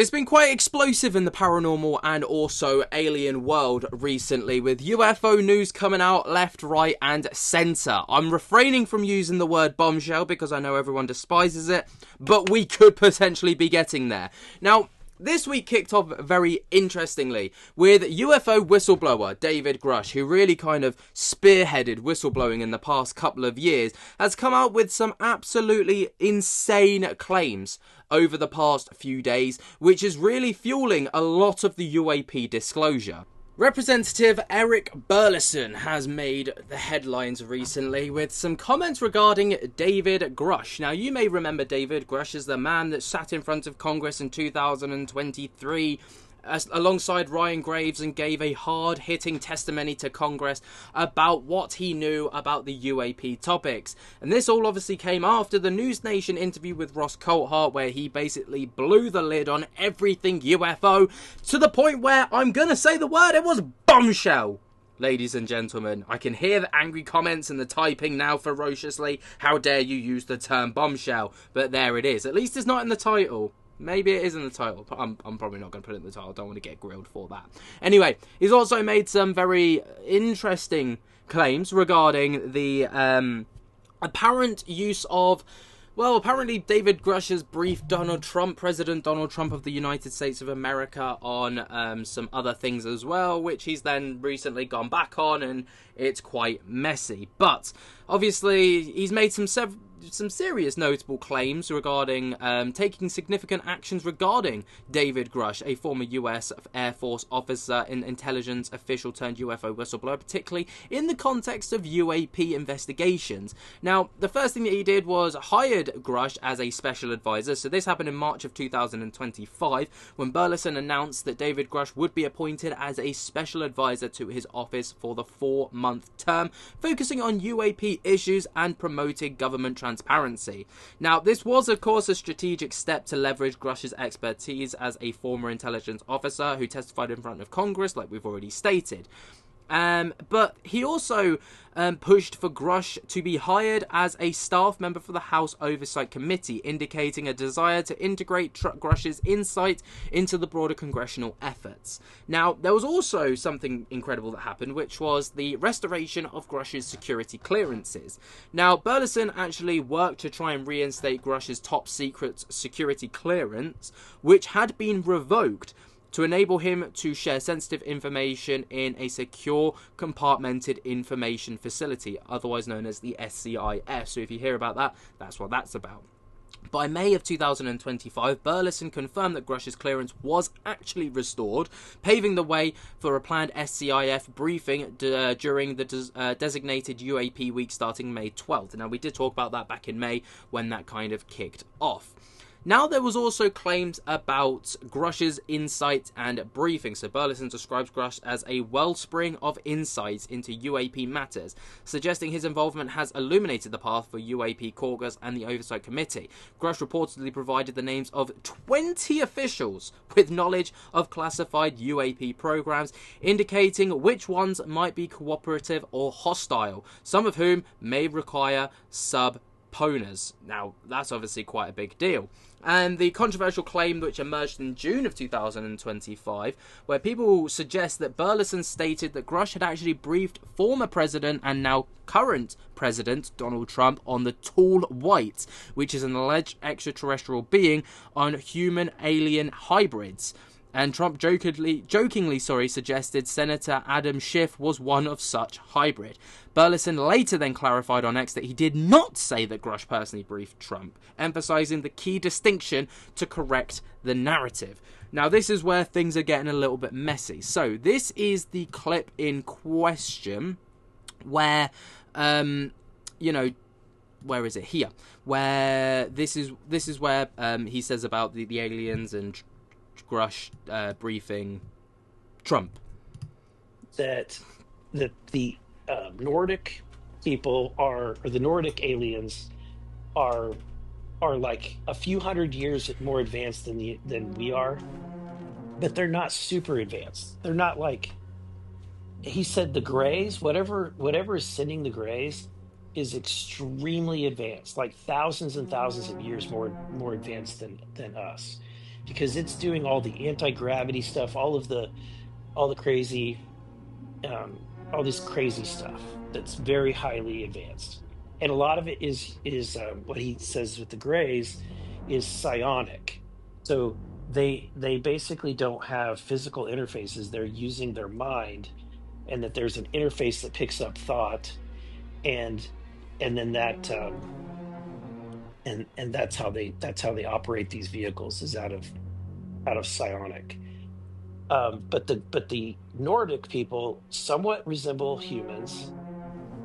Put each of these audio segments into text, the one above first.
It's been quite explosive in the paranormal and also alien world recently, with UFO news coming out left, right and centre. I'm refraining from using the word bombshell because I know everyone despises it, but we could potentially be getting there. Now, this week kicked off very interestingly with UFO whistleblower David Grusch, who really kind of spearheaded whistleblowing in the past couple of years, has come out with some absolutely insane claims over the past few days, which is really fueling a lot of the UAP disclosure. Representative Eric Burleson has made the headlines recently with some comments regarding David Grusch. Now, you may remember David Grusch as the man that sat in front of Congress in 2023 alongside Ryan Graves and gave a hard-hitting testimony to Congress about what he knew about the UAP topics. And this all obviously came after the News Nation interview with Ross Coulthart, where he basically blew the lid on everything UFO to the point where, I'm gonna say the word, it was bombshell. Ladies and gentlemen, I can hear the angry comments and the typing now ferociously. How dare you use the term bombshell? But there it is. At least it's not in the title. Maybe it is in the title, but I'm probably not going to put it in the title. I don't want to get grilled for that. Anyway, he's also made some very interesting claims regarding the apparent use of... Well, apparently David Grusch has briefed President Donald Trump of the United States of America on some other things as well, which he's then recently gone back on, and it's quite messy. But obviously, he's made some serious notable claims regarding taking significant actions regarding David Grusch, a former US Air Force officer and intelligence official turned UFO whistleblower, particularly in the context of UAP investigations. Now, the first thing that he did was hired Grusch as a special advisor. So this happened in March of 2025 when Burleson announced that David Grusch would be appointed as a special advisor to his office for the 4-month term, focusing on UAP issues and promoting government transparency. Now, this was, of course, a strategic step to leverage Grusch's expertise as a former intelligence officer who testified in front of Congress, like we've already stated. But he also pushed for Grusch to be hired as a staff member for the House Oversight Committee, indicating a desire to integrate Grusch's insight into the broader congressional efforts. Now, there was also something incredible that happened, which was the restoration of Grusch's security clearances. Now, Burleson actually worked to try and reinstate Grusch's top secret security clearance, which had been revoked, to enable him to share sensitive information in a secure compartmented information facility, otherwise known as the SCIF. So if you hear about that, that's what that's about. By May of 2025, Burleson confirmed that Grusch's clearance was actually restored, paving the way for a planned SCIF briefing during the designated UAP week starting May 12th. Now, we did talk about that back in May when that kind of kicked off. Now, there was also claims about Grusch's insight and briefing. So Burleson describes Grusch as a wellspring of insights into UAP matters, suggesting his involvement has illuminated the path for UAP caucus and the Oversight Committee. Grusch reportedly provided the names of 20 officials with knowledge of classified UAP programs, indicating which ones might be cooperative or hostile, some of whom may require subpoenas. Now, that's obviously quite a big deal. And the controversial claim which emerged in June of 2025, where people suggest that Burleson stated that Grusch had actually briefed former president and now current president Donald Trump on the tall white, which is an alleged extraterrestrial being, on human-alien hybrids. And Trump jokingly suggested Senator Adam Schiff was one of such hybrid. Burleson later then clarified on X that he did not say that Grusch personally briefed Trump, emphasizing the key distinction to correct the narrative. Now, this is where things are getting a little bit messy. So, this is the clip in question where, where is it? Here. Where this is where he says about the aliens and Grusch briefing Trump. That the Nordic people or the Nordic aliens are like a few hundred years more advanced than we are, but they're not super advanced. They're not like, he said, the Greys, whatever is sending the Greys is extremely advanced, like thousands and thousands of years more advanced than us. because it's doing all the anti-gravity stuff, all the crazy, all this crazy stuff that's very highly advanced. And a lot of it is what he says with the Greys is psionic. So they basically don't have physical interfaces. They're using their mind, and that there's an interface that picks up thought, and then and that's how they operate these vehicles, is out of psionic. But the Nordic people somewhat resemble humans,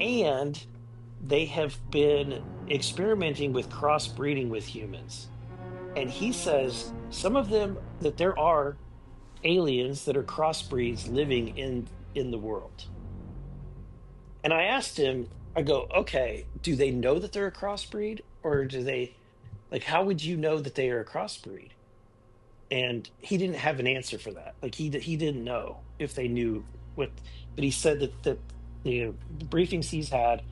and they have been experimenting with crossbreeding with humans. And he says some of them, that there are aliens that are crossbreeds living in the world. And I asked him, I go, okay, do they know that they're a crossbreed, or do they, like, how would you know that they are a crossbreed? And he didn't have an answer for that. Like, he didn't know if they knew what, but he said that the briefings he's had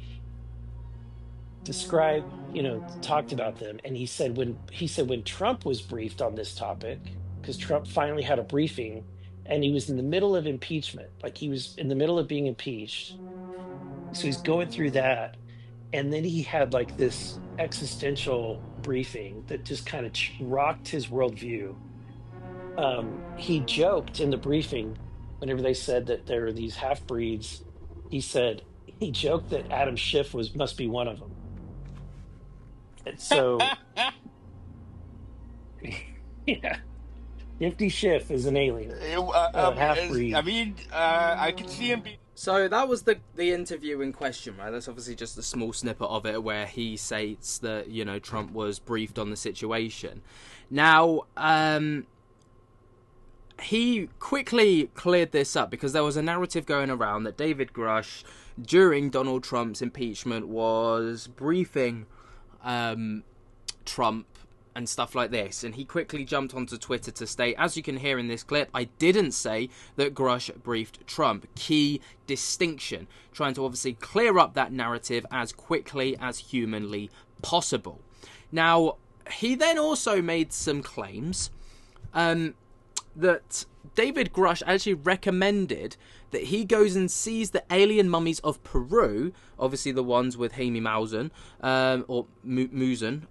described, talked about them. And he said when Trump was briefed on this topic, because Trump finally had a briefing, and he was in the middle of impeachment, like he was in the middle of being impeached, so he's going through that, and then he had like this existential briefing that just kind of rocked his worldview. He joked in the briefing, whenever they said that there are these half breeds, he joked that Adam Schiff must be one of them. And so, yeah, Nifty Schiff is an alien, half breed. I mean, I can see him being. So that was the interview in question, right? That's obviously just a small snippet of it where he states that, Trump was briefed on the situation. Now, he quickly cleared this up because there was a narrative going around that David Grusch, during Donald Trump's impeachment, was briefing Trump and stuff like this, and he quickly jumped onto Twitter to state, as you can hear in this clip, I didn't say that Grusch briefed Trump. Key distinction, trying to obviously clear up that narrative as quickly as humanly possible. Now, he then also made some claims that David Grusch actually recommended that he goes and sees the alien mummies of Peru, obviously the ones with Jaime Maussan, or Maussan.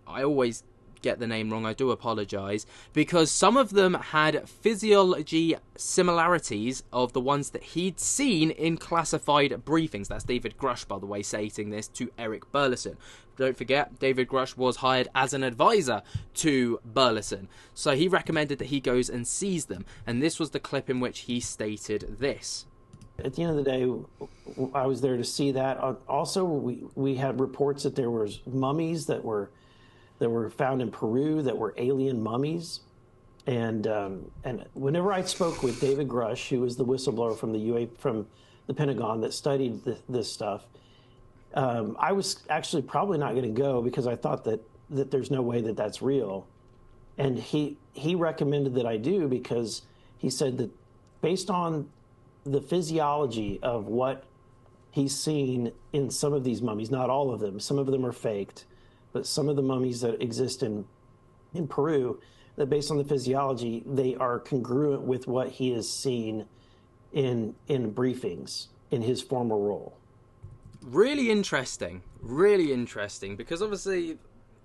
I always get the name wrong, I do apologise, because some of them had physiology similarities of the ones that he'd seen in classified briefings. That's David Grusch, by the way, stating this to Eric Burleson. Don't forget, David Grusch was hired as an advisor to Burleson, so he recommended that he goes and sees them, and this was the clip in which he stated this. At the end of the day, I was there to see that. Also, we had reports that there was mummies that were found in Peru that were alien mummies. And whenever I spoke with David Grusch, who was the whistleblower from the Pentagon that studied this stuff, I was actually probably not going to go because I thought that there's no way that that's real. And he recommended that I do because he said that based on the physiology of what he's seen in some of these mummies, not all of them, some of them are faked, but some of the mummies that exist in Peru, that based on the physiology, they are congruent with what he has seen in briefings in his former role. Really interesting, because obviously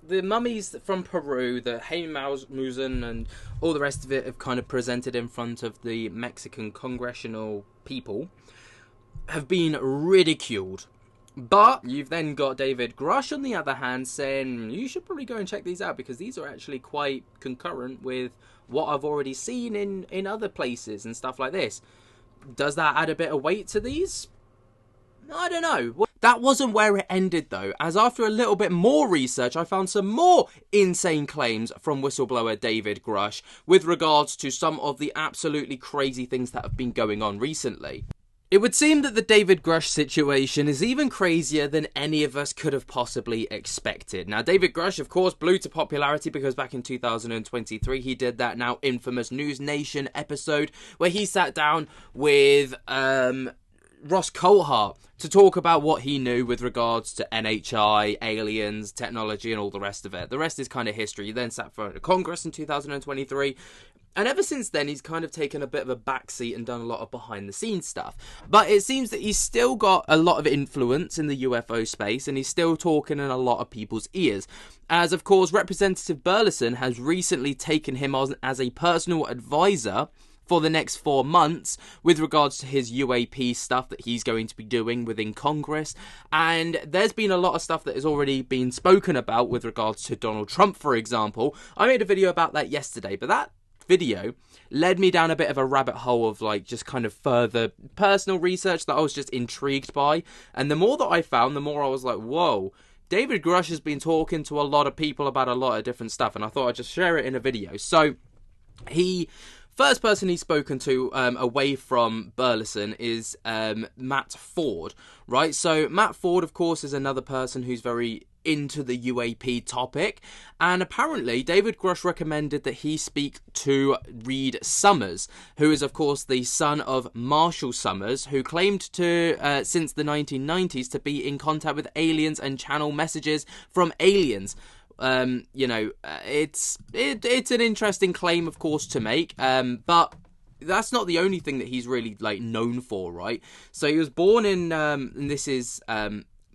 the mummies from Peru, the Jaime Maussan and all the rest of it have kind of presented in front of the Mexican congressional people, have been ridiculed. But you've then got David Grusch, on the other hand, saying you should probably go and check these out because these are actually quite concurrent with what I've already seen in other places and stuff like this. Does that add a bit of weight to these? I don't know. That wasn't where it ended, though, as after a little bit more research, I found some more insane claims from whistleblower David Grusch with regards to some of the absolutely crazy things that have been going on recently. It would seem that the David Grusch situation is even crazier than any of us could have possibly expected. Now, David Grusch, of course, blew to popularity because back in 2023, he did that now infamous News Nation episode where he sat down with Ross Coulthart to talk about what he knew with regards to NHI, aliens, technology, and all the rest of it. The rest is kind of history. He then sat for Congress in 2023. And ever since then, he's kind of taken a bit of a backseat and done a lot of behind-the-scenes stuff. But it seems that he's still got a lot of influence in the UFO space, and he's still talking in a lot of people's ears. As, of course, Representative Burleson has recently taken him on as a personal advisor for the next 4 months with regards to his UAP stuff that he's going to be doing within Congress. And there's been a lot of stuff that has already been spoken about with regards to Donald Trump, for example. I made a video about that yesterday, but that video led me down a bit of a rabbit hole of like just kind of further personal research that I was just intrigued by. And the more that I found, the more I was like, whoa, David Grusch has been talking to a lot of people about a lot of different stuff, and I thought I'd just share it in a video. So first person he's spoken to away from Burleson is Matt Ford, right? So Matt Ford, of course, is another person who's very into the UAP topic, and apparently David Grusch recommended that he speak to Reed Summers, who is of course the son of Marshall Summers, who claimed to since the 1990s to be in contact with aliens and channel messages from aliens. It's an interesting claim, of course, to make, but that's not the only thing that he's really like known for, right? So he was born in and this is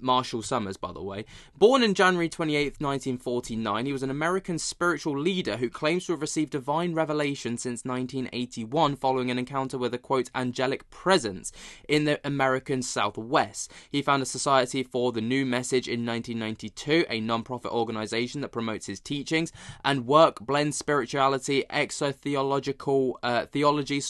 Marshall Summers, by the way. Born in January 28th, 1949, he was an American spiritual leader who claims to have received divine revelation since 1981 following an encounter with a, quote, angelic presence in the American Southwest. He founded a Society for the New Message in 1992, a non-profit organization that promotes his teachings and work blends spirituality, exotheological theology,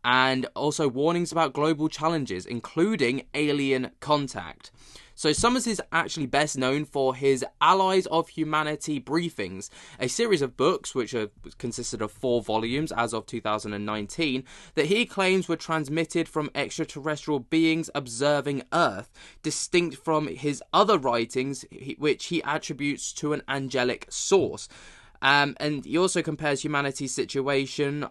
and also warnings about global challenges, including alien contact. So Summers is actually best known for his Allies of Humanity briefings, a series of books which consisted of 4 volumes as of 2019, that he claims were transmitted from extraterrestrial beings observing Earth, distinct from his other writings which he attributes to an angelic source. And he also compares humanity's situation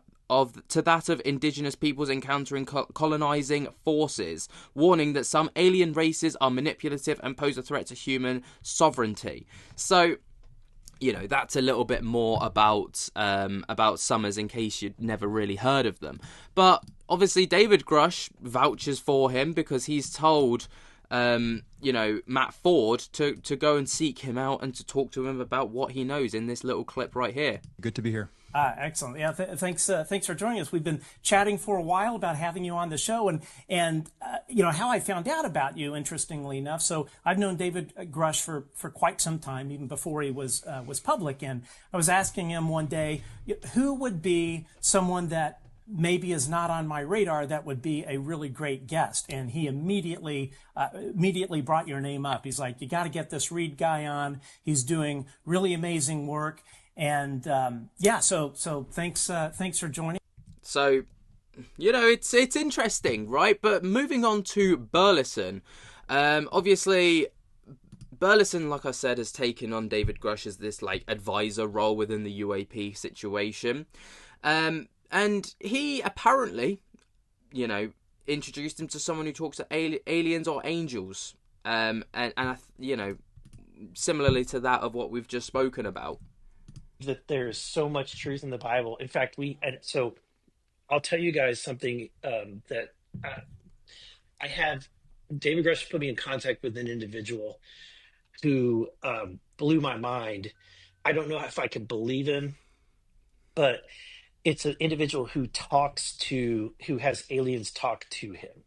to that of indigenous peoples encountering colonizing forces, warning that some alien races are manipulative and pose a threat to human sovereignty. So, that's a little bit more about Summers in case you'd never really heard of them. But obviously David Grusch vouches for him because he's told Matt Ford to go and seek him out and to talk to him about what he knows in this little clip right here. Good to be here. Excellent. Yeah, thanks for joining us. We've been chatting for a while about having you on the show, and how I found out about you. Interestingly enough, so I've known David Grusch for quite some time, even before he was public. And I was asking him one day, who would be someone that maybe is not on my radar that would be a really great guest, and he immediately brought your name up. He's like, you got to get this Reed guy on. He's doing really amazing work. And so thanks for joining. So, it's interesting, right? But moving on to Burleson, obviously Burleson, like I said, has taken on David Grusch as this like advisor role within the UAP situation, and he apparently, introduced him to someone who talks to aliens or angels, and similarly to that of what we've just spoken about. That there's so much truth in the Bible. In fact, so I'll tell you guys something that I have. David Grusch put me in contact with an individual who blew my mind. I don't know if I can believe him, but it's an individual who has aliens talk to him,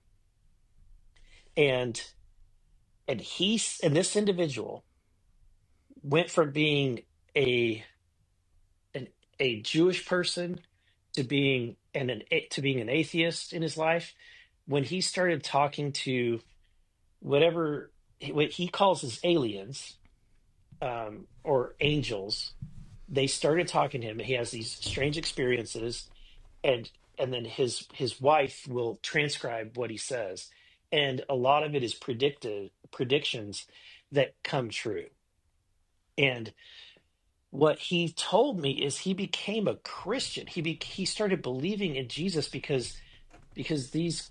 and this individual went from being a Jewish person to being an atheist in his life when he started talking to what he calls his aliens or angels. They started talking to him. He has these strange experiences, and then his wife will transcribe what he says, and a lot of it is predictions that come true. And what he told me is he became a Christian. He started believing in Jesus because these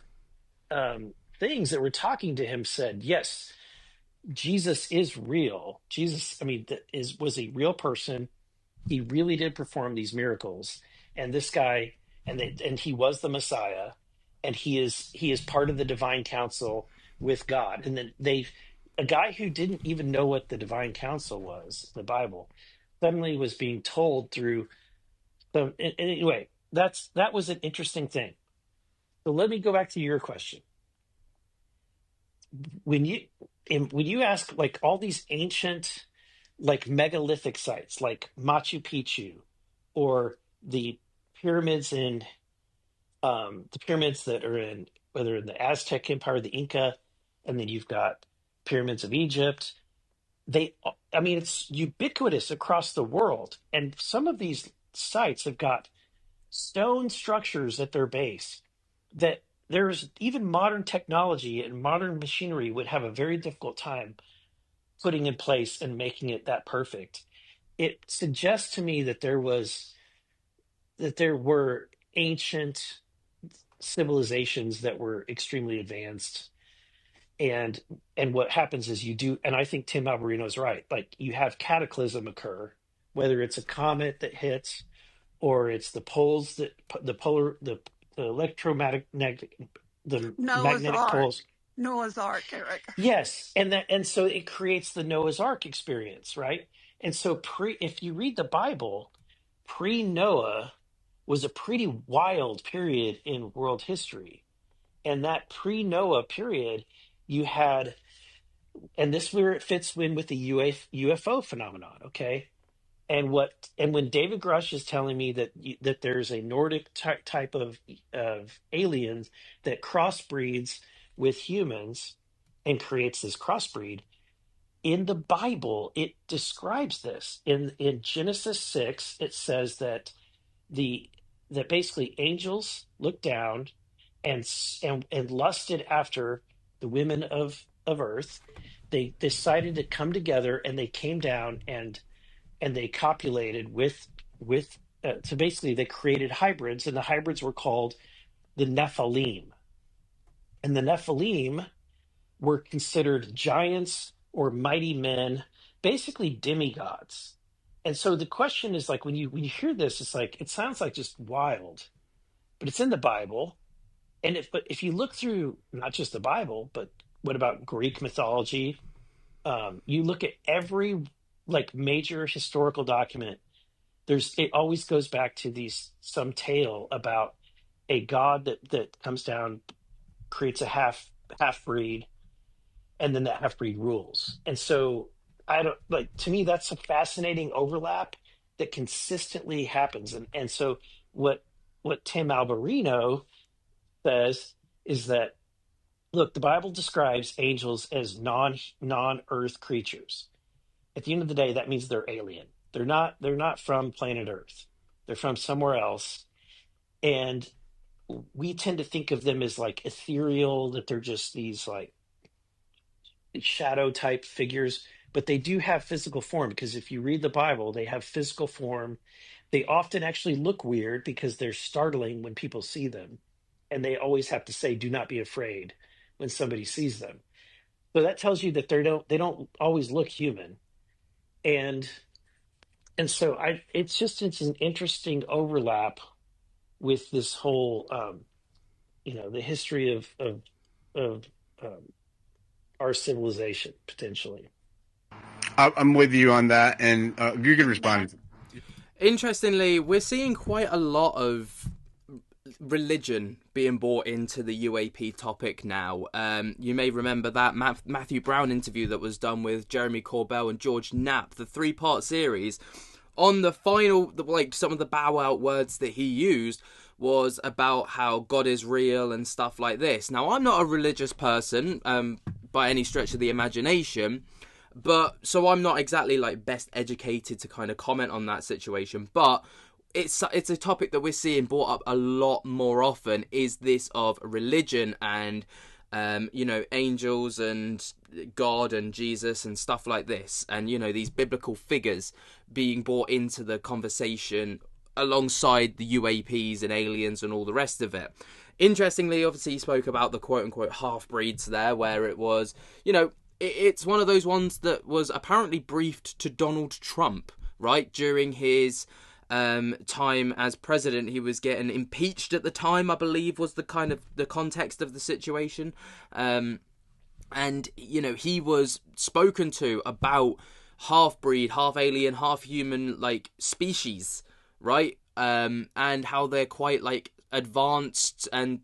things that were talking to him said, yes, Jesus is real. Jesus, I mean, was a real person. He really did perform these miracles, and this guy, and he was the Messiah, and he is part of the divine council with God. And then a guy who didn't even know what the divine council was, the Bible, suddenly was being told through the. Anyway, that was an interesting thing. So let me go back to your question. When you ask, like, all these ancient, like, megalithic sites like Machu Picchu, or the pyramids the pyramids that are in, whether in the Aztec Empire, the Inca, and then you've got pyramids of Egypt, I mean, it's ubiquitous across the world, and some of these sites have got stone structures at their base that there's even modern technology and modern machinery would have a very difficult time putting in place and making it that perfect. It suggests to me that there were ancient civilizations that were extremely advanced, and what happens is and I think Tim Alberino is right, like, you have cataclysm occur, whether it's a comet that hits, or it's the poles that the electromagnetic, the Noah's magnetic Ark. poles. Noah's Ark, Eric. Yes, and so it creates the Noah's Ark experience, right? And so if you read the Bible, pre-Noah was a pretty wild period in world history. And that pre-Noah period, you had, and this where it fits in with the UFO phenomenon, okay? And when David Grusch is telling me that there's a Nordic type of aliens that crossbreeds with humans and creates this crossbreed, in the Bible it describes this. In Genesis 6, it says that basically angels looked down and lusted after the women of earth. They decided to come together, and they came down and they copulated with so basically they created hybrids, and the hybrids were called the Nephilim. And the Nephilim were considered giants or mighty men, basically demigods. And so the question is, like, when you hear this, it's like, it sounds like just wild, but it's in the Bible. And but if you look through not just the Bible, but what about Greek mythology? You look at every, like, major historical document. It always goes back to some tale about a god that comes down, creates a half breed, and then that half breed rules. And so to me, that's a fascinating overlap that consistently happens. And so what Tim Alberino says is that, look, the Bible describes angels as non-earth creatures. At the end of the day, that means they're alien. They're not from planet Earth. They're from somewhere else. And we tend to think of them as, like, ethereal, that they're just these, like, shadow type figures, but they do have physical form, because if you read the Bible, they have physical form. They often actually look weird because they're startling when people see them. And they always have to say, "Do not be afraid," when somebody sees them. So that tells you that they don't always look human. And so it's an interesting overlap with this whole the history of our civilization, potentially. I'm with you on that, and you can respond. Interestingly, we're seeing quite a lot of religion being brought into the UAP topic now. You may remember that Matthew Brown interview that was done with Jeremy Corbell and George Knapp, the 3-part series. On the final, some of the bow out words that he used was about how God is real and stuff like this. Now, I'm not a religious person by any stretch of the imagination, but so I'm not exactly, like, best educated to kind of comment on that situation. But it's a topic that we're seeing brought up a lot more often, is this of religion and angels and God and Jesus and stuff like this, and these biblical figures being brought into the conversation alongside the UAPs and aliens and all the rest of it. Interestingly, obviously, he spoke about the quote-unquote half-breeds there, where it was, it's one of those ones that was apparently briefed to Donald Trump, right, during his time as president. He was getting impeached at the time, I believe, was the kind of the context of the situation. And, he was spoken to about half-breed, half-alien, half-human, species, right? And how they're quite, advanced and,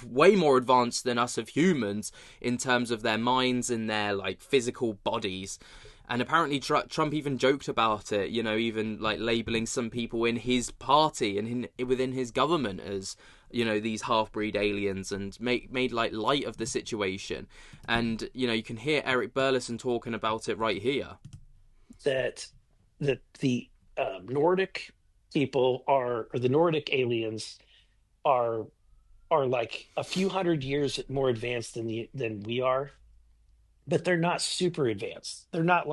way more advanced than us of humans in terms of their minds and their, physical bodies. And apparently Trump even joked about it, even, labelling some people in his party and within his government as, these half-breed aliens, and made light of the situation. And, you can hear Eric Burleson talking about it right here. That the Nordic people or the Nordic aliens are like a few hundred years more advanced than we are, but they're not super advanced. They're not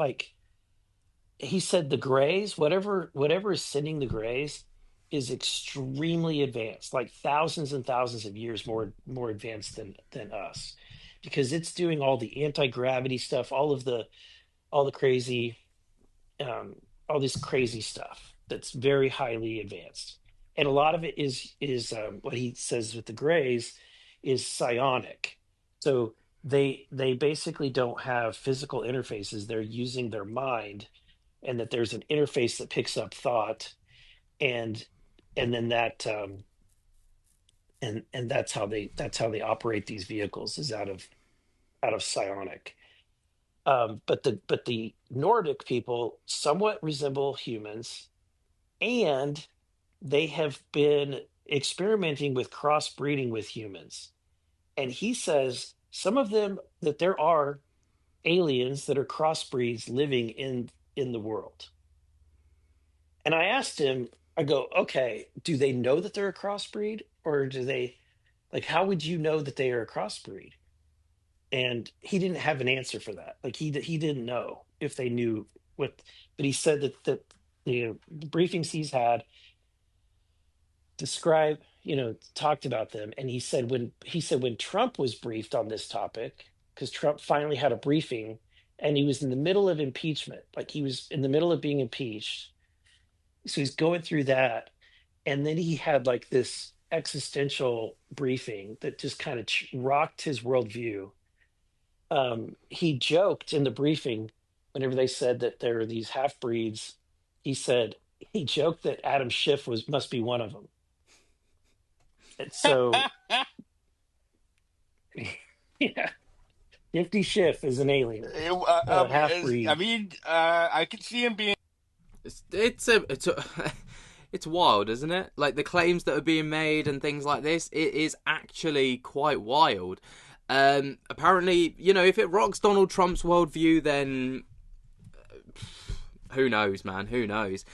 he said the Greys, whatever is sending the Greys is extremely advanced, like thousands and thousands of years more advanced than us, because it's doing all the anti-gravity stuff, all the crazy, all this crazy stuff that's very highly advanced. And a lot of it is what he says with the Greys is psionic. So they basically don't have physical interfaces. They're using their mind, and that there's an interface that picks up thought, and then that and that's how they operate these vehicles, is out of psionic. But the Nordic people somewhat resemble humans, and they have been experimenting with crossbreeding with humans. And he says some of them, that there are aliens that are crossbreeds living in the world. And I asked him, I go, okay, do they know that they're a crossbreed, or do they, how would you know that they are a crossbreed? And he didn't have an answer for that. He didn't know if they knew what, but he said that the briefings he's had talked about them. And he said when Trump was briefed on this topic, because Trump finally had a briefing, and he was in the middle of impeachment, he was in the middle of being impeached. So he's going through that, and then he had this existential briefing that just kind of rocked his worldview. He joked in the briefing, whenever they said that there are these half breeds, he joked that Adam Schiff must be one of them. And so, yeah, Nifty Schiff is an alien, half breed. I mean, I could see him being. It's wild, isn't it? The claims that are being made and things like this, it is actually quite wild. Apparently, if it rocks Donald Trump's worldview, then who knows, man? Who knows?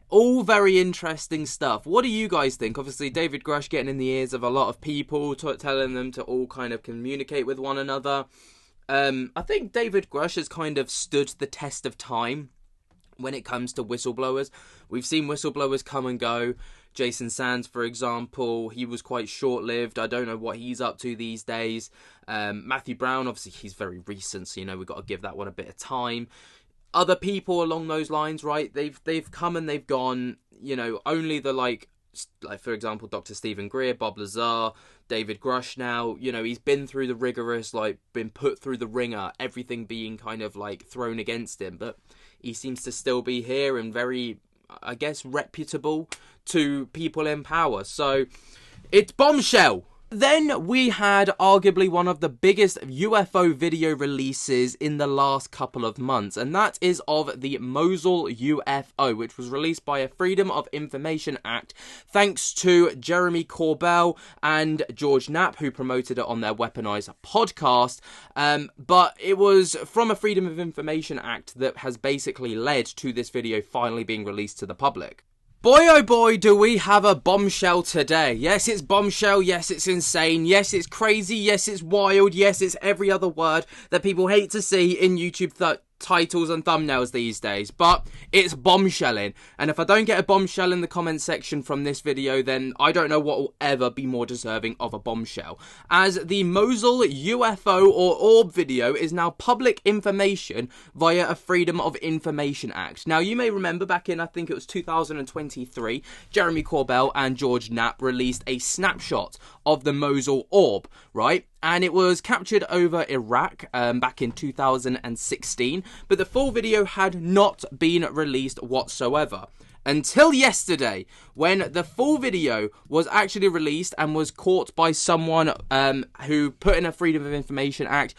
All very interesting stuff. What do you guys think? Obviously, David Grusch getting in the ears of a lot of people, telling them to all kind of communicate with one another. I think David Grusch has kind of stood the test of time when it comes to whistleblowers. We've seen whistleblowers come and go. Jason Sands, for example, he was quite short-lived. I don't know what he's up to these days. Matthew Brown, obviously, he's very recent, so, we've got to give that one a bit of time. Other people along those lines, right, they've come and they've gone, only the, for example, Dr. Stephen Greer, Bob Lazar, David Grusch now, he's been through the rigorous, been put through the ringer, everything being kind of, thrown against him, but he seems to still be here and very, I guess, reputable to people in power. So, it's bombshell! Then we had arguably one of the biggest UFO video releases in the last couple of months, and that is of the Mosul UFO, which was released by a Freedom of Information Act, thanks to Jeremy Corbell and George Knapp, who promoted it on their Weaponized podcast. But it was from a Freedom of Information Act that has basically led to this video finally being released to the public. Boy, oh boy, do we have a bombshell today. Yes, it's bombshell. Yes, it's insane. Yes, it's crazy. Yes, it's wild. Yes, it's every other word that people hate to see in YouTube titles and thumbnails these days, but it's bombshelling. And if I don't get a bombshell in the comment section from this video, then I don't know what will ever be more deserving of a bombshell, as the Mosul UFO or orb video is now public information via a Freedom of Information Act. Now, you may remember back in, I think it was 2023, Jeremy Corbell and George Knapp released a snapshot of the Mosul orb, right? And it was captured over Iraq back in 2016, but the full video had not been released whatsoever. Until yesterday, when the full video was actually released and was caught by someone who put in a Freedom of Information Act,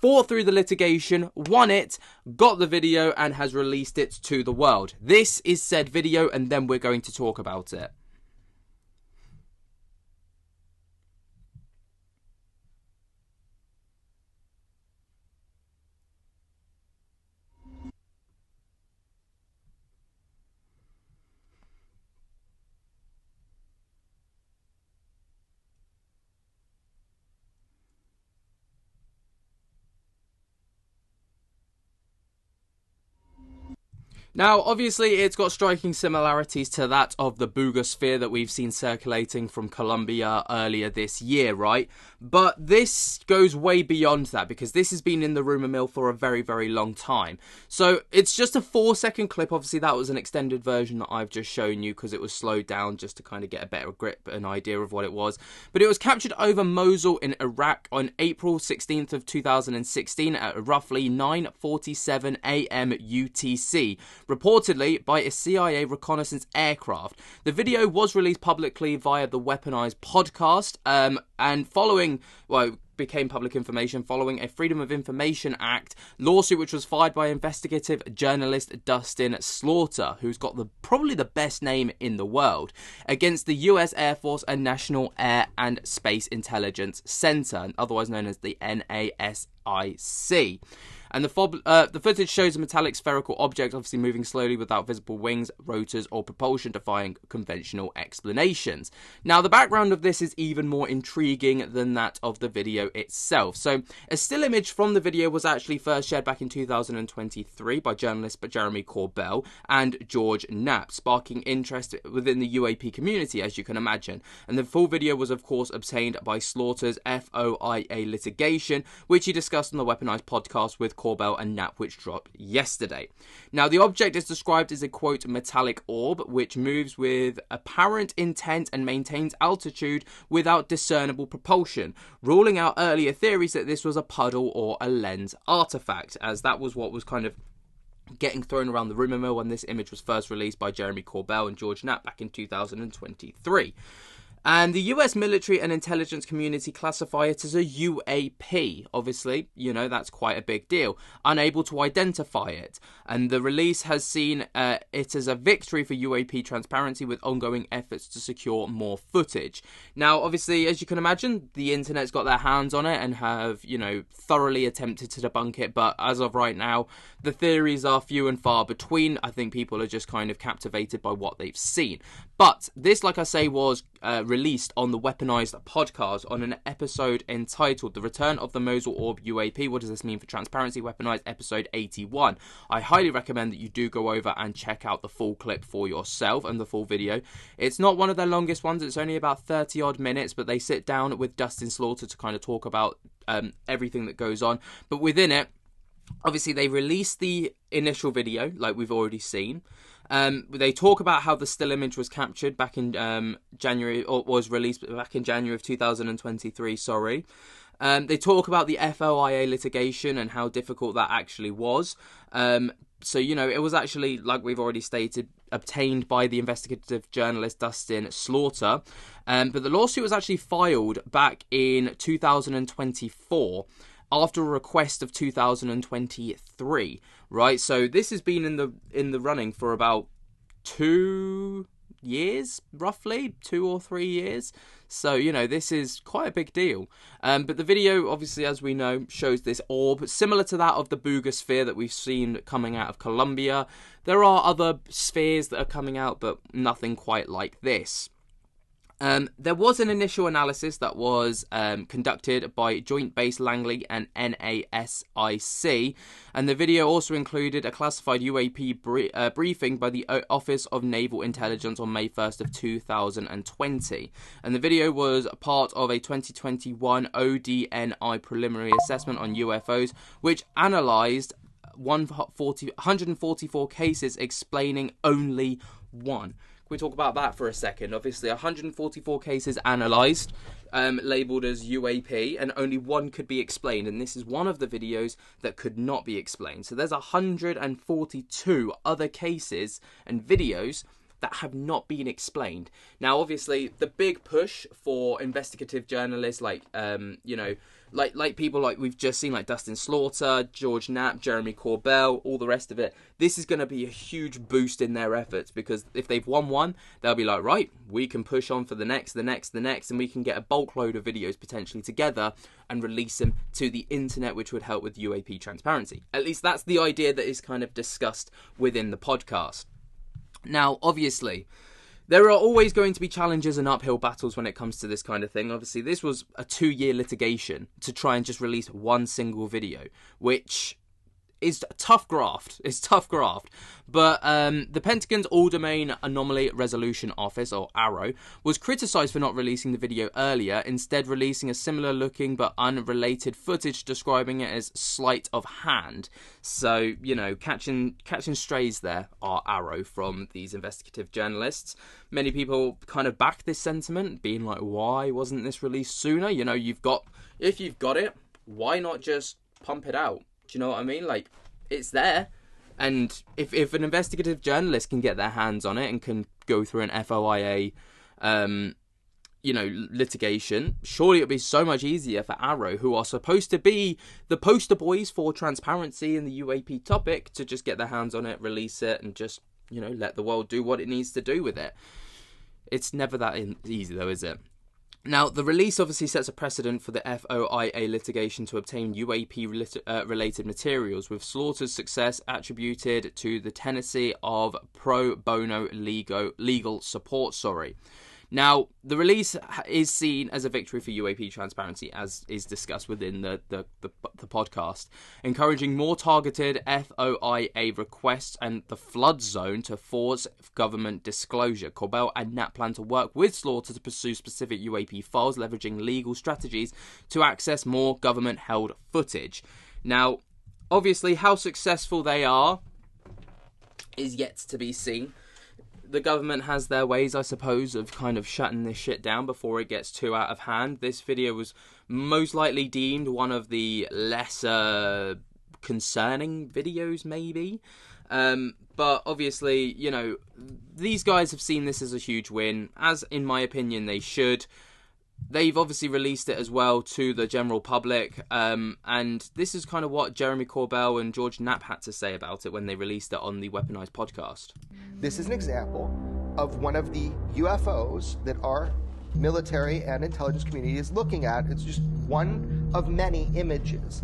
fought through the litigation, won it, got the video, and has released it to the world. This is said video, and then we're going to talk about it. Now, obviously, it's got striking similarities to that of the Boogosphere that we've seen circulating from Colombia earlier this year, right? But this goes way beyond that, because this has been in the rumour mill for a very, very long time. So, it's just a 4-second clip. Obviously, that was an extended version that I've just shown you, because it was slowed down just to kind of get a better grip, an idea of what it was. But it was captured over Mosul in Iraq on April 16th of 2016 at roughly 9:47 a.m. UTC. Reportedly by a CIA reconnaissance aircraft. The video was released publicly via the Weaponized podcast, and following, well, became public information following a Freedom of Information Act lawsuit, which was filed by investigative journalist Dustin Slaughter, who's got probably the best name in the world, against the US Air Force and National Air and Space Intelligence Center, otherwise known as the NASIC. And the footage shows a metallic spherical object obviously moving slowly without visible wings, rotors, or propulsion, defying conventional explanations. Now, the background of this is even more intriguing than that of the video itself. So, a still image from the video was actually first shared back in 2023 by journalist Jeremy Corbell and George Knapp, sparking interest within the UAP community, as you can imagine. And the full video was, of course, obtained by Slaughter's FOIA litigation, which he discussed on the Weaponized podcast with Corbell and Knapp, which dropped yesterday. Now, the object is described as a, quote, metallic orb, which moves with apparent intent and maintains altitude without discernible propulsion, ruling out earlier theories that this was a puddle or a lens artifact, as that was what was kind of getting thrown around the rumour mill when this image was first released by Jeremy Corbell and George Knapp back in 2023. And the US military and intelligence community classify it as a UAP. Obviously, you know, that's quite a big deal. Unable to identify it. And the release has seen it as a victory for UAP transparency, with ongoing efforts to secure more footage. Now, obviously, as you can imagine, the internet's got their hands on it and have, you know, thoroughly attempted to debunk it. But as of right now, the theories are few and far between. I think people are just kind of captivated by what they've seen. But this, like I say, was released on the Weaponized podcast on an episode entitled The Return of the Mosul Orb UAP. What does this mean for transparency? Weaponized episode 81. I highly recommend that you do go over and check out the full clip for yourself and the full video. It's not one of their longest ones. It's only about 30 odd minutes, but they sit down with Dustin Slaughter to kind of talk about everything that goes on. But within it, obviously, they released the initial video, like we've already seen. They talk about how the still image was captured back in January, or was released back in January of 2023, sorry. They talk about the FOIA litigation and how difficult that actually was. So, you know, it was actually, like we've already stated, obtained by the investigative journalist Dustin Slaughter. But the lawsuit was actually filed back in 2024. After a request of 2023, right? So this has been in the running for about 2 years, roughly 2 or 3 years. So, you know, this is quite a big deal. But the video, obviously, as we know, shows this orb similar to that of the Boogosphere that we've seen coming out of Colombia. There are other spheres that are coming out, but nothing quite like this. There was an initial analysis that was conducted by Joint Base Langley and NASIC, and the video also included a classified UAP briefing by the Office of Naval Intelligence on May 1st of 2020. And the video was part of a 2021 ODNI preliminary assessment on UFOs, which analysed 144 cases, explaining only one. Can we talk about that for a second? Obviously, 144 cases analysed, labelled as UAP, and only one could be explained. And this is one of the videos that could not be explained. So there's 142 other cases and videos that have not been explained. Now, obviously, the big push for investigative journalists like, like people like we've just seen, like Dustin Slaughter, George Knapp, Jeremy Corbell, all the rest of it, this is going to be a huge boost in their efforts, because if they've won one, they'll be like, right, we can push on for the next, and we can get a bulk load of videos potentially together and release them to the internet, which would help with UAP transparency. At least that's the idea that is kind of discussed within the podcast. Now, obviously, there are always going to be challenges and uphill battles when it comes to this kind of thing. Obviously, this was a 2-year litigation to try and just release one single video, which is tough graft. It's tough graft. But the Pentagon's All-Domain Anomaly Resolution Office, or ARROW, was criticised for not releasing the video earlier, instead releasing a similar looking but unrelated footage describing it as sleight of hand. So, you know, catching strays there are ARROW from these investigative journalists. Many people kind of back this sentiment, being like, why wasn't this released sooner? You know, if you've got it, why not just pump it out? Do you know what I mean? Like, it's there. And if an investigative journalist can get their hands on it and can go through an FOIA, litigation, surely it'll be so much easier for ARROW, who are supposed to be the poster boys for transparency in the UAP topic, to just get their hands on it, release it, and just, let the world do what it needs to do with it. It's never that easy, though, is it? Now, the release obviously sets a precedent for the FOIA litigation to obtain UAP-related materials, with Slaughter's success attributed to the Tennessee of pro bono legal support. Now, the release is seen as a victory for UAP transparency, as is discussed within the podcast, encouraging more targeted FOIA requests and the flood zone to force government disclosure. Corbell and Knapp plan to work with Slaughter to pursue specific UAP files, leveraging legal strategies to access more government-held footage. Now, obviously, how successful they are is yet to be seen. The government has their ways, I suppose, of kind of shutting this shit down before it gets too out of hand. This video was most likely deemed one of the lesser concerning videos, maybe. But obviously, these guys have seen this as a huge win, as in my opinion they should. They've obviously released it as well to the general public, and this is kind of what Jeremy Corbell and George Knapp had to say about it when they released it on the Weaponized podcast. This is an example of one of the UFOs that our military and intelligence community is looking at. It's just one of many images.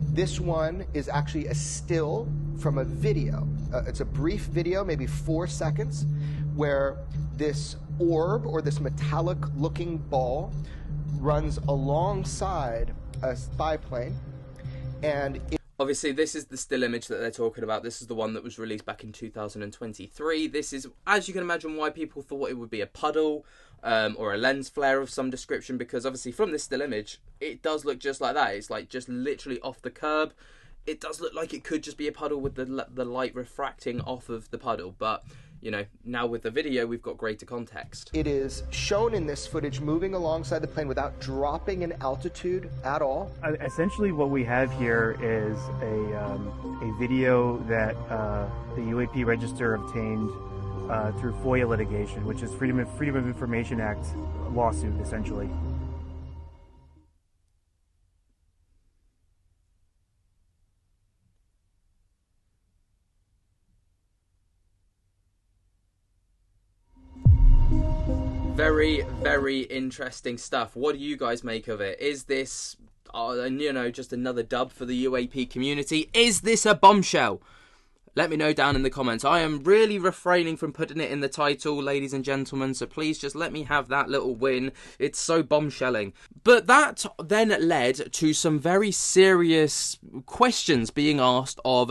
This one is actually a still from a video. It's a brief video, maybe 4 seconds, where this orb, or this metallic looking ball, runs alongside a spy plane, and obviously this is the still image that they're talking about. This is the one that was released back in 2023. This is, as you can imagine, why people thought it would be a puddle or a lens flare of some description, because obviously from this still image it does look just like that. It's like just literally off the curb. It does look like it could just be a puddle with the light refracting off of the puddle, but now with the video, we've got greater context. It is shown in this footage moving alongside the plane without dropping in altitude at all. Essentially, what we have here is a video that the UAP Register obtained through FOIA litigation, which is Freedom of Information Act lawsuit, essentially. Very, very interesting stuff. What do you guys make of it? Is this, just another dub for the UAP community? Is this a bombshell? Let me know down in the comments. I am really refraining from putting it in the title, ladies and gentlemen, so please just let me have that little win. It's so bombshelling. But that then led to some very serious questions being asked of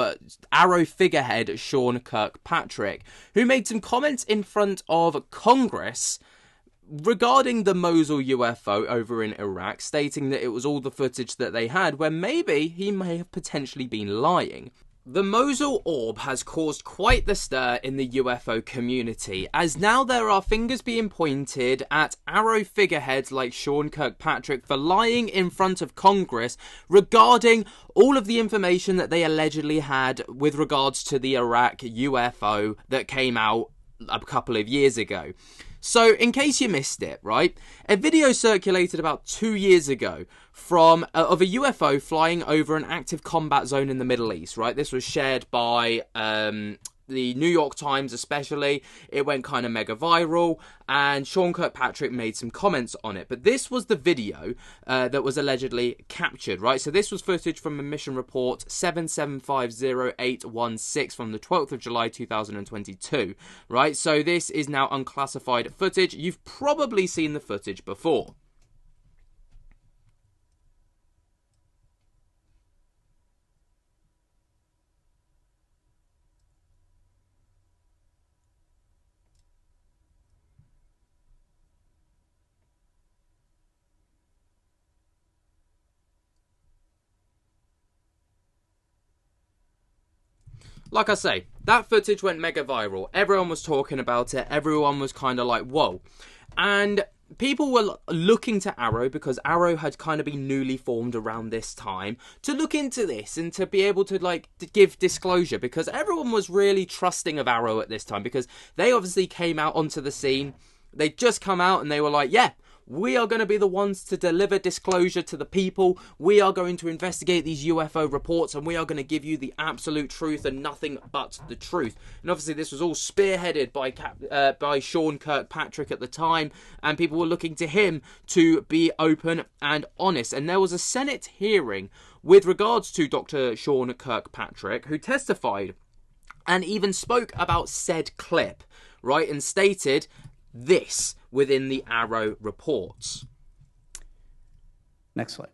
Arrow figurehead Sean Kirkpatrick, who made some comments in front of Congress regarding the Mosul UFO over in Iraq, stating that it was all the footage that they had, where maybe he may have potentially been lying. The Mosul orb has caused quite the stir in the UFO community, as now there are fingers being pointed at Arrow figureheads like Sean Kirkpatrick for lying in front of Congress regarding all of the information that they allegedly had with regards to the Iraq UFO that came out a couple of years ago. So, in case you missed it, right, a video circulated about 2 years ago from of a UFO flying over an active combat zone in the Middle East, right? This was shared by the New York Times especially. It went kind of mega viral, and Sean Kirkpatrick made some comments on it. But this was the video that was allegedly captured, right? So this was footage from a mission report 7750-816 from the 12th of July 2022, right? So this is now unclassified footage. You've probably seen the footage before. Like I say, that footage went mega viral. Everyone was talking about it. Everyone was kind of like, whoa. And people were looking to Arrow, because Arrow had kind of been newly formed around this time, to look into this and to be able to, like, to give disclosure, because everyone was really trusting of Arrow at this time, because they obviously came out onto the scene. They'd just come out and they were like, yeah, we are going to be the ones to deliver disclosure to the people. We are going to investigate these UFO reports, and we are going to give you the absolute truth and nothing but the truth. And obviously this was all spearheaded by Sean Kirkpatrick at the time, and people were looking to him to be open and honest. And there was a Senate hearing with regards to Dr. Sean Kirkpatrick, who testified and even spoke about said clip, right, and stated this within the Arrow reports. Next slide.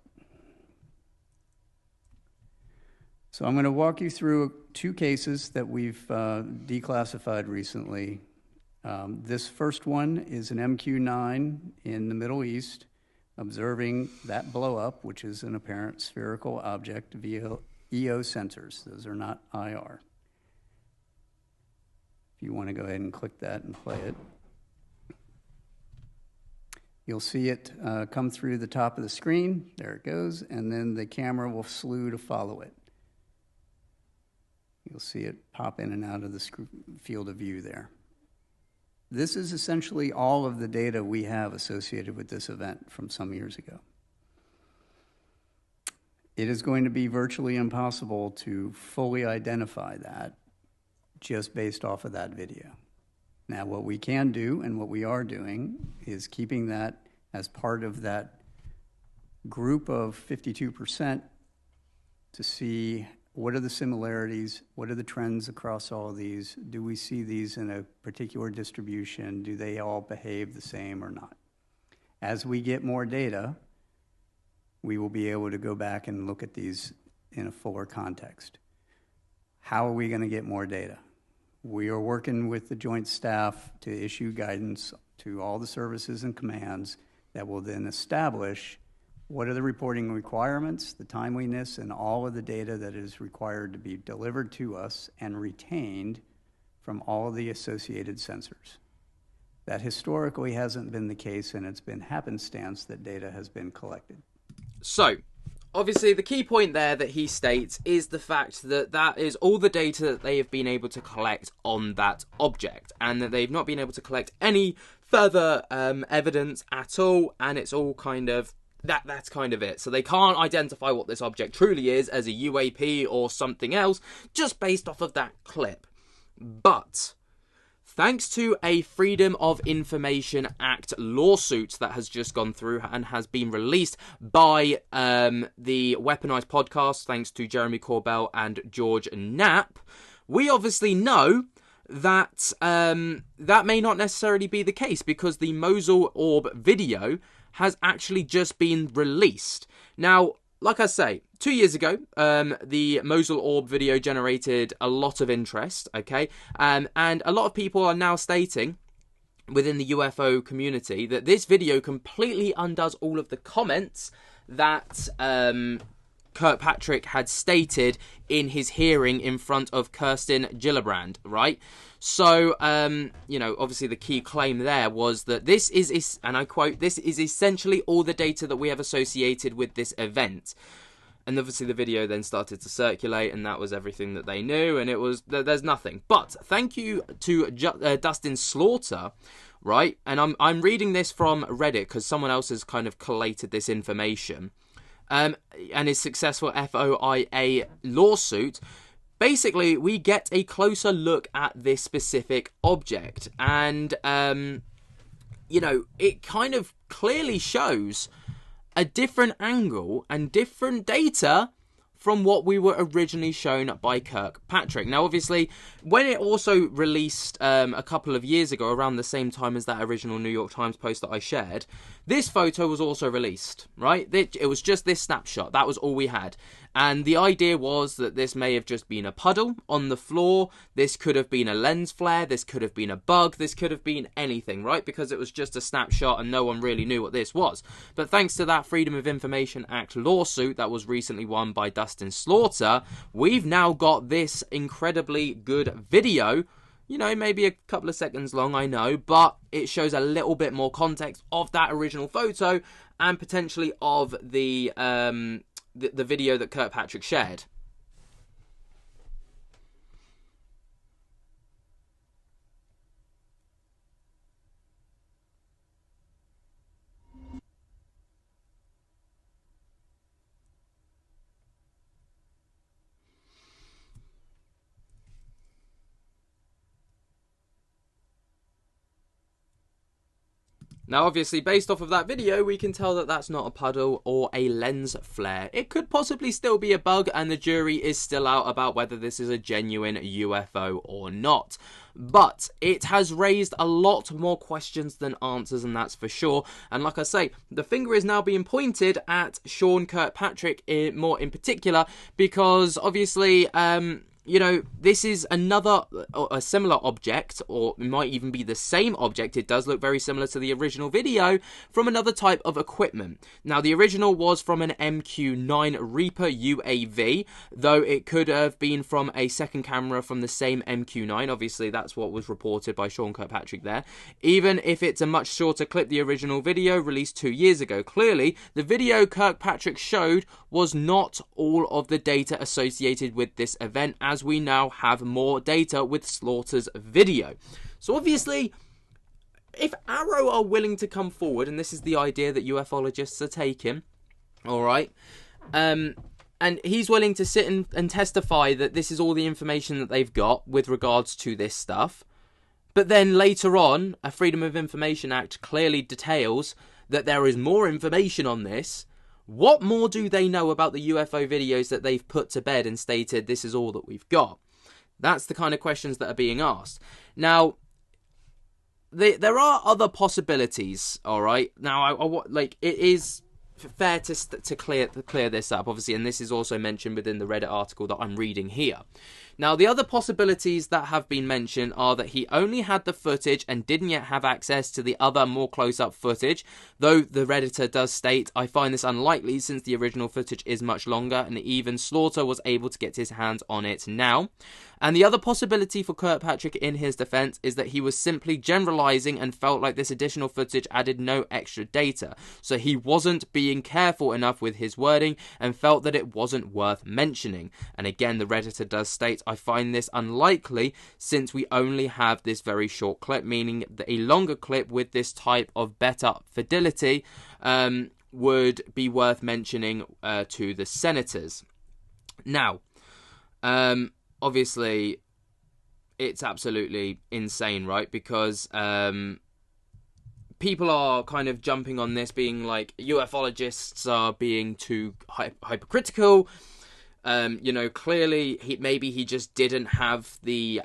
So I'm going to walk you through 2 cases that we've declassified recently. This first one is an MQ-9 in the Middle East, observing that blow up, which is an apparent spherical object via EO sensors. Those are not IR. If you want to go ahead and click that and play it. You'll see it come through the top of the screen. There it goes. And then the camera will slew to follow it. You'll see it pop in and out of the field of view there. This is essentially all of the data we have associated with this event from some years ago. It is going to be virtually impossible to fully identify that just based off of that video. Now, what we can do and what we are doing is keeping that as part of that group of 52% to see what are the similarities, what are the trends across all of these, do we see these in a particular distribution, do they all behave the same or not? As we get more data, we will be able to go back and look at these in a fuller context. How are we going to get more data? We are working with the Joint Staff to issue guidance to all the services and commands that will then establish what are the reporting requirements, the timeliness, and all of the data that is required to be delivered to us and retained from all of the associated sensors. That historically hasn't been the case, and it's been happenstance that data has been collected. So, obviously, the key point there that he states is the fact that that is all the data that they have been able to collect on that object, and that they've not been able to collect any further evidence at all, and it's all kind of, that's kind of it. So they can't identify what this object truly is as a UAP or something else, just based off of that clip. But thanks to a Freedom of Information Act lawsuit that has just gone through and has been released by the Weaponized podcast, thanks to Jeremy Corbell and George Knapp, We obviously know that that may not necessarily be the case, because the Mosul orb video has actually just been released. Now, like I say, 2 years ago, the Mosul orb video generated a lot of interest, okay? And a lot of people are now stating within the UFO community that this video completely undoes all of the comments that Kirkpatrick had stated in his hearing in front of Kirsten Gillibrand, right? So, obviously the key claim there was that this is, and I quote, "this is essentially all the data that we have associated with this event." And obviously the video then started to circulate, and that was everything that they knew, and it was, there's nothing. But thank you to Dustin Slaughter, right? And I'm reading this from Reddit because someone else has kind of collated this information. And his successful FOIA lawsuit, basically we get a closer look at this specific object, and it kind of clearly shows a different angle and different data from what we were originally shown by Kirkpatrick. Now, obviously, when it also released a couple of years ago, around the same time as that original New York Times post that I shared, this photo was also released, right? It was just this snapshot. That was all we had. And the idea was that this may have just been a puddle on the floor. This could have been a lens flare. This could have been a bug. This could have been anything, right? Because it was just a snapshot and no one really knew what this was. But thanks to that Freedom of Information Act lawsuit that was recently won by Dustin Slaughter, we've now got this incredibly good video. Maybe a couple of seconds long, I know, but it shows a little bit more context of that original photo and potentially of the video that Kirkpatrick shared. Now, obviously, based off of that video, we can tell that that's not a puddle or a lens flare. It could possibly still be a bug, and the jury is still out about whether this is a genuine UFO or not. But it has raised a lot more questions than answers, and that's for sure. And like I say, the finger is now being pointed at Sean Kirkpatrick more in particular, because obviously, this is a similar object, or it might even be the same object. It does look very similar to the original video from another type of equipment. Now, the original was from an MQ-9 Reaper UAV, though it could have been from a second camera from the same MQ-9. Obviously, that's what was reported by Sean Kirkpatrick there. Even if it's a much shorter clip, the original video released 2 years ago. Clearly, the video Kirkpatrick showed was not all of the data associated with this event, as we now have more data with Slaughter's video. So obviously, if Arrow are willing to come forward, and this is the idea that ufologists are taking, alright, and he's willing to sit and testify that this is all the information that they've got with regards to this stuff, but then later on, a Freedom of Information Act clearly details that there is more information on this. What more do they know about the UFO videos that they've put to bed and stated this is all that we've got? That's the kind of questions that are being asked. Now, there are other possibilities, all right? Now, it is fair to clear this up, obviously, and this is also mentioned within the Reddit article that I'm reading here. Now, the other possibilities that have been mentioned are that he only had the footage and didn't yet have access to the other more close-up footage, though the Redditor does state, "I find this unlikely since the original footage is much longer and even Slaughter was able to get his hands on it now." And the other possibility for Kirkpatrick in his defense is that he was simply generalizing and felt like this additional footage added no extra data, so he wasn't being careful enough with his wording and felt that it wasn't worth mentioning. And again, the Redditor does state, "I find this unlikely since we only have this very short clip," meaning that a longer clip with this type of better fidelity would be worth mentioning to the senators. Now, obviously, it's absolutely insane, right? Because people are kind of jumping on this, being like, ufologists are being too hypercritical. You know, clearly maybe he just didn't have the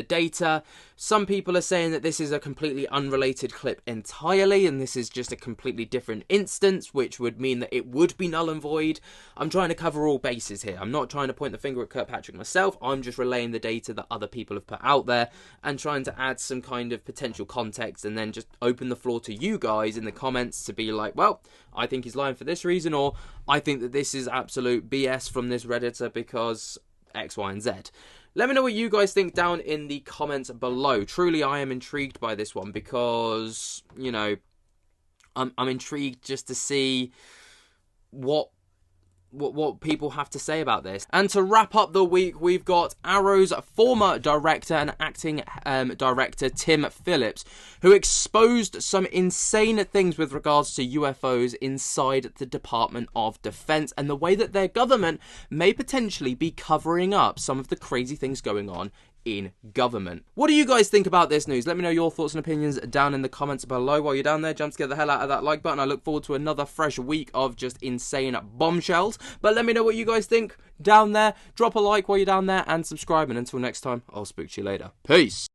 data. Some people are saying that this is a completely unrelated clip entirely, and this is just a completely different instance, which would mean that it would be null and void. I'm trying to cover all bases here. I'm not trying to point the finger at Kirkpatrick myself. I'm just relaying the data that other people have put out there and trying to add some kind of potential context, and then just open the floor to you guys in the comments to be like, well, I think he's lying for this reason, or I think that this is absolute BS from this Redditor because X, Y, and Z. Let me know what you guys think down in the comments below. Truly, I am intrigued by this one because, you know, I'm intrigued just to see what people have to say about this. And to wrap up the week, we've got Arrow's former director and acting director, Tim Phillips, who exposed some insane things with regards to UFOs inside the Department of Defense and the way that their government may potentially be covering up some of the crazy things going on in government. What do you guys think about this news? Let me know your thoughts and opinions down in the comments below. While you're down there, jump to get the hell out of that like button. I look forward to another fresh week of just insane bombshells. But let me know what you guys think down there. Drop a like while you're down there and subscribe. And until next time, I'll speak to you later. Peace.